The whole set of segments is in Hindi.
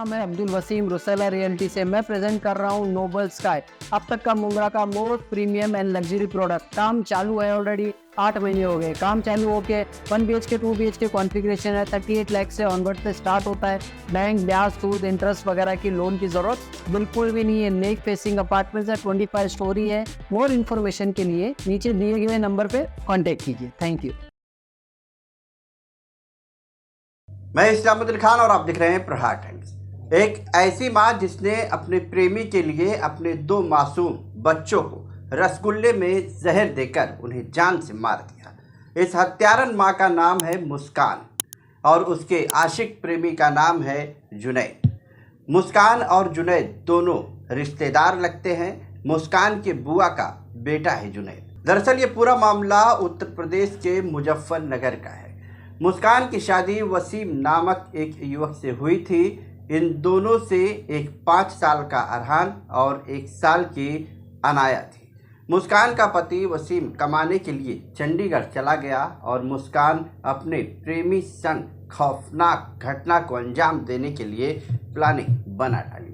नाम है अब्दुल वसीम रुसेला रियल्टी से। मैं प्रेजेंट कर रहा हूँ नोबल स्काई, अब तक का मुंब्रा का most premium and luxury product. काम चालू है, ऑलरेडी 8 महीने हो गए। काम चालू होके 1 BHK 2 BHK कॉन्फ़िगरेशन है। 38 लाख से ऑनवर्ड से स्टार्ट होता है। बैंक, ब्याज, सूद, इंटरेस्ट वगैरह की लोन की जरूरत बिल्कुल भी नहीं है। नेक फेसिंग अपार्टमेंट्स है, 25 स्टोरी है। मोर इन्फॉर्मेशन के लिए नीचे दिए गए नंबर पे कॉन्टेक्ट कीजिए। Thank you. मैं इस्लामुद्दीन खान और आप देख रहे हैं प्रहार टाइम्स। एक ऐसी मां जिसने अपने प्रेमी के लिए अपने 2 मासूम बच्चों को रसगुल्ले में जहर देकर उन्हें जान से मार दिया। इस हत्यारन मां का नाम है मुस्कान और उसके आशिक प्रेमी का नाम है जुनैद। मुस्कान और जुनैद दोनों रिश्तेदार लगते हैं। मुस्कान के बुआ का बेटा है जुनैद। दरअसल ये पूरा मामला उत्तर प्रदेश के मुजफ्फरनगर का है। मुस्कान की शादी वसीम नामक एक युवक से हुई थी। इन दोनों से एक 5 साल का अरहान और 1 साल की अनाया थी। मुस्कान का पति वसीम कमाने के लिए चंडीगढ़ चला गया और मुस्कान अपने प्रेमी संग खौफनाक घटना को अंजाम देने के लिए प्लानिंग बना डाली।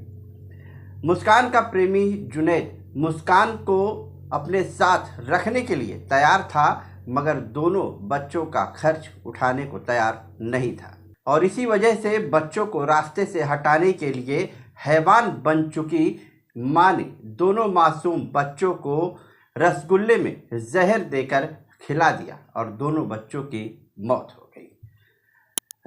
मुस्कान का प्रेमी जुनैद मुस्कान को अपने साथ रखने के लिए तैयार था, मगर दोनों बच्चों का खर्च उठाने को तैयार नहीं था और इसी वजह से बच्चों को रास्ते से हटाने के लिए हैवान बन चुकी मां ने दोनों मासूम बच्चों को रसगुल्ले में जहर देकर खिला दिया और दोनों बच्चों की मौत हो गई।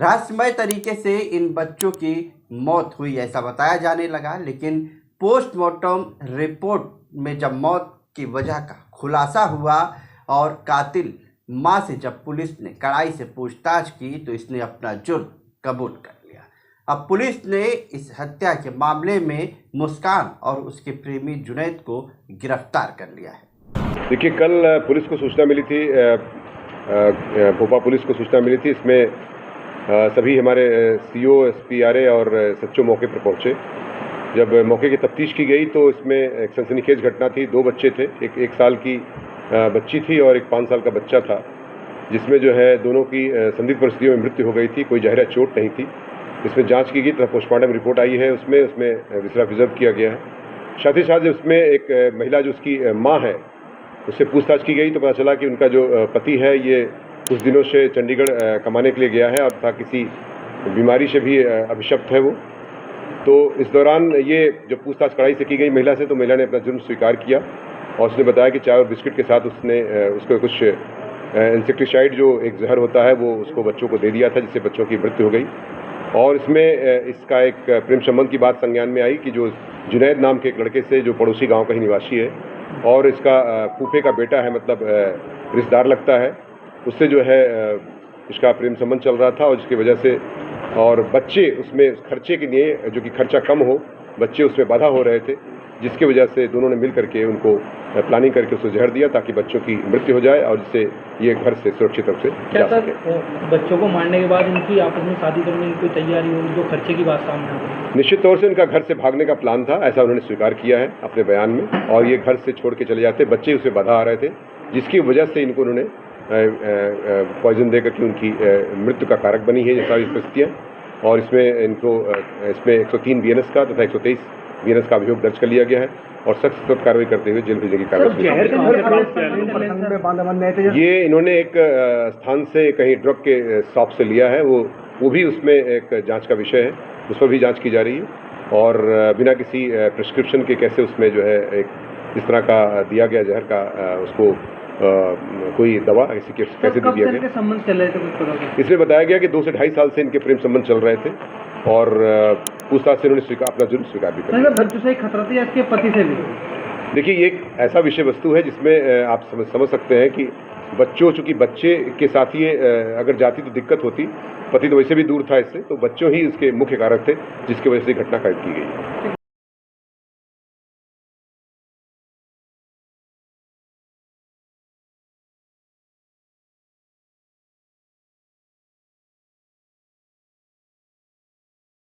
रहस्यमय तरीके से इन बच्चों की मौत हुई ऐसा बताया जाने लगा, लेकिन पोस्टमार्टम रिपोर्ट में जब मौत की वजह का खुलासा हुआ और कातिल मां से जब पुलिस ने कड़ाई से पूछताछ की तो इसने अपना जुर्म कबूल कर लिया। अब पुलिस ने इस हत्या के मामले में मुस्कान और उसके प्रेमी जुनैद को गिरफ्तार कर लिया है। देखिए, कल पुलिस को सूचना मिली थी, भोपाल पुलिस को सूचना मिली थी। इसमें सभी हमारे CO, SP, RA और SHO मौके पर पहुंचे। जब मौके की तफ्तीश की गई तो इसमें एक सनसनीखेज घटना थी। 2 बच्चे थे, एक 1 साल की बच्ची थी और एक 5 साल का बच्चा था, जिसमें जो है दोनों की संदिग्ध परिस्थितियों में मृत्यु हो गई थी। कोई जहरा चोट नहीं थी। इसमें जांच की गई तथा पोस्टमार्टम रिपोर्ट आई है, उसमें विसरा प्रिजर्व किया गया है। साथ ही साथ उसमें एक महिला जो उसकी मां है उससे पूछताछ की गई तो पता चला कि उनका जो पति है ये कुछ दिनों से चंडीगढ़ कमाने के लिए गया है और तथा किसी बीमारी से भी अभिशप्त है वो। तो इस दौरान ये जब पूछताछ कड़ाई से की गई महिला से, तो महिला ने अपना जुर्म स्वीकार किया और उसने बताया कि चाय और बिस्किट के साथ उसने उसको कुछ इंसेक्टिसाइड जो एक जहर होता है वो उसको बच्चों को दे दिया था, जिससे बच्चों की मृत्यु हो गई। और इसमें इसका एक प्रेम संबंध की बात संज्ञान में आई कि जो जुनैद नाम के एक लड़के से जो पड़ोसी गांव का ही निवासी है और इसका फूफे का बेटा है, मतलब रिश्तेदार लगता है, उससे जो है इसका प्रेम संबंध चल रहा था और जिसकी वजह से और बच्चे उसमें खर्चे के लिए जो कि खर्चा कम हो, बच्चे उसमें बाधा हो रहे थे, जिसकी वजह से दोनों ने मिल करके उनको प्लानिंग करके उसको जहर दिया ताकि बच्चों की मृत्यु हो जाए और जिससे ये घर से सुरक्षित रूप से जा सके। बच्चों को मारने के बाद इनकी आपस में शादी करने की कोई तैयारी हो, जो खर्चे की बात सामने आ गई? निश्चित तौर से इनका घर से भागने का प्लान था, ऐसा उन्होंने स्वीकार किया है अपने बयान में, और ये घर से छोड़ के चले जाते, बच्चे उसे बाधा आ रहे थे, जिसकी वजह से इनको उन्होंने पॉइजन दे करके उनकी मृत्यु का कारक बनी है ये सारी परिस्थितियाँ। और इसमें 103 BNS का तथा 123 BNS का अभियोग दर्ज कर लिया गया है और सख्त कार्रवाई करते हुए जेल भेजने की कार्रवाई। ये इन्होंने एक स्थान से कहीं ड्रग के शॉप से लिया है, वो भी उसमें एक जांच का विषय है, उस पर भी जांच की जा रही है और बिना किसी प्रिस्क्रिप्शन के कैसे उसमें जो है एक इस तरह का दिया गया जहर का उसको कोई दवा ऐसी कैसे दे दिया गया। संबंध चल रहे थे इसमें बताया गया कि 2 से 2.5 साल से इनके प्रेम संबंध चल रहे थे और पूछताछ से इन्होंने अपना जुर्म स्वीकार भी कर लिया। बच्चों से खतरा था या इसके पति से भी? देखिए, ये एक ऐसा विषय वस्तु है जिसमें आप समझ सकते हैं कि चूंकि बच्चे के साथ ये अगर जाती तो दिक्कत होती, पति तो वैसे भी दूर था इससे, तो बच्चों ही इसके मुख्य कारक थे जिसकी वजह से घटना कैद की गई।